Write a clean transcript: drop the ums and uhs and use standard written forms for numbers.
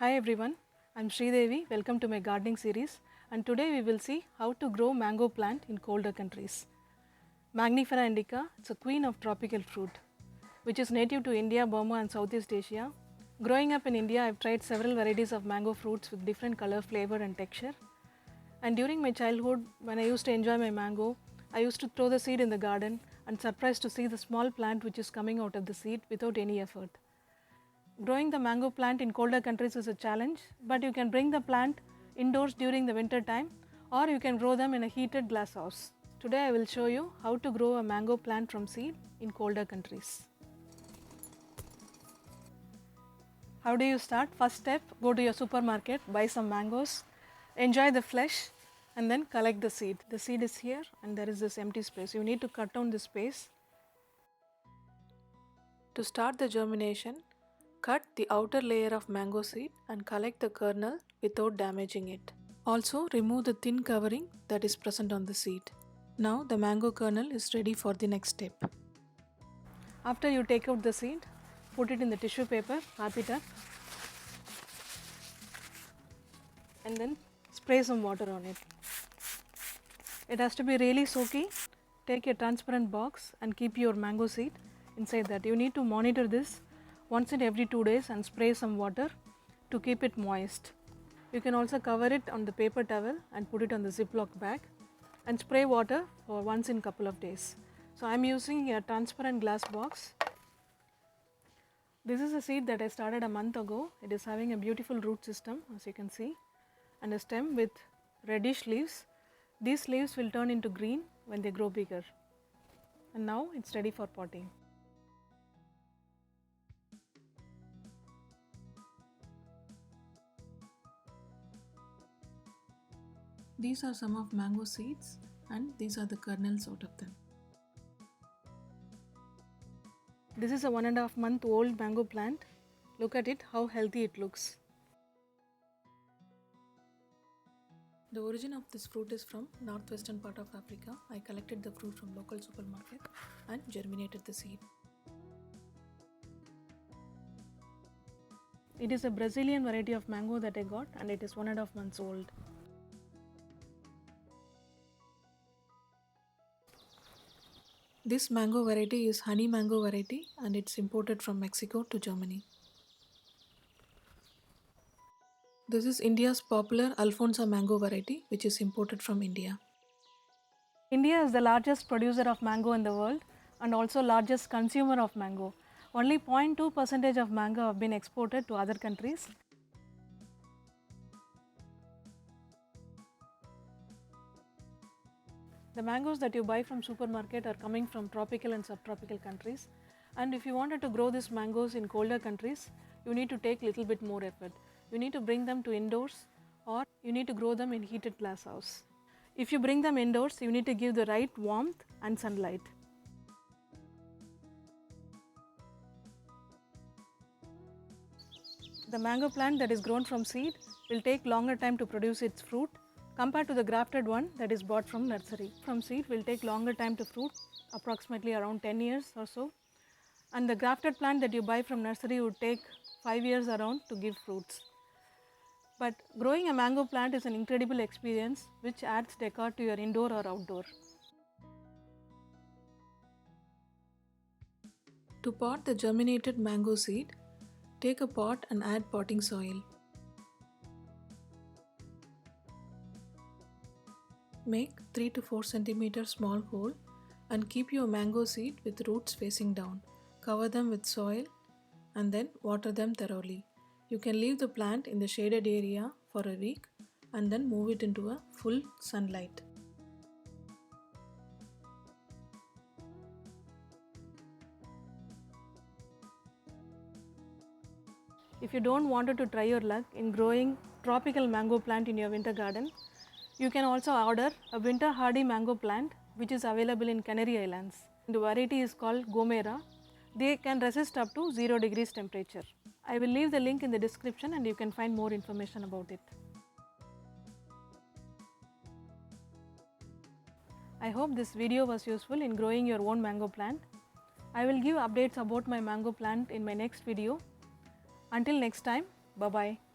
Hi everyone, I am Sridevi. Welcome to my gardening series, and today we will see how to grow mango plant in colder countries. Magnifera indica, it's a queen of tropical fruit, which is native to India, Burma and Southeast Asia. Growing up in India, I have tried several varieties of mango fruits with different color, flavor and texture. And during my childhood, when I used to enjoy my mango, I used to throw the seed in the garden and surprised to see the small plant which is coming out of the seed without any effort. Growing the mango plant in colder countries is a challenge, but you can bring the plant indoors during the winter time or you can grow them in a heated glass house. Today I will show you how to grow a mango plant from seed in colder countries. How do you start? First step, go to your supermarket, buy some mangoes, enjoy the flesh and then collect the seed. The seed is here and there is this empty space. You need to cut down the space. To start the germination, cut the outer layer of mango seed and collect the kernel without damaging it. Also remove the thin covering that is present on the seed. Now the mango kernel is ready for the next step. After you take out the seed, put it in the tissue paper, wrap it up and then spray some water on it. It has to be really soaky. Take a transparent box and keep your mango seed inside that. You need to monitor this once in every 2 days and spray some water to keep it moist. You can also cover it on the paper towel and put it on the Ziploc bag and spray water for once in couple of days. So I am using a transparent glass box. This is a seed that I started a month ago. It is having a beautiful root system as you can see and a stem with reddish leaves. These leaves will turn into green when they grow bigger. And now it's ready for potting. These are some of mango seeds and these are the kernels out of them. This is a 1.5 month old mango plant. Look at it, how healthy it looks. The origin of this fruit is from northwestern part of Africa. I collected the fruit from local supermarket and germinated the seed. It is a Brazilian variety of mango that I got and it is 1.5 months old. This mango variety is honey mango variety and it's imported from Mexico to Germany. This is India's popular Alfonso mango variety which is imported from India. India is the largest producer of mango in the world and also largest consumer of mango. Only 0.2% of mango have been exported to other countries. The mangoes that you buy from supermarket are coming from tropical and subtropical countries, and if you wanted to grow these mangoes in colder countries, you need to take little bit more effort. You need to bring them to indoors or you need to grow them in heated glass house. If you bring them indoors, you need to give the right warmth and sunlight. The mango plant that is grown from seed will take longer time to produce its fruit compared to the grafted one that is bought from nursery. From seed will take longer time to fruit, approximately around 10 years or so, and the grafted plant that you buy from nursery would take 5 years around to give fruits. But growing a mango plant is an incredible experience which adds decor to your indoor or outdoor. To pot the germinated mango seed, take a pot and add potting soil. Make 3 to 4 cm small hole and keep your mango seed with roots facing down. Cover them with soil and then water them thoroughly. You can leave the plant in the shaded area for a week and then move it into a full sunlight. If you don't want to try your luck in growing tropical mango plant in your winter garden, you can also order a winter hardy mango plant which is available in Canary Islands. The variety is called Gomera. They can resist up to 0 degrees temperature. I will leave the link in the description and you can find more information about it. I hope this video was useful in growing your own mango plant. I will give updates about my mango plant in my next video. Until next time, bye bye.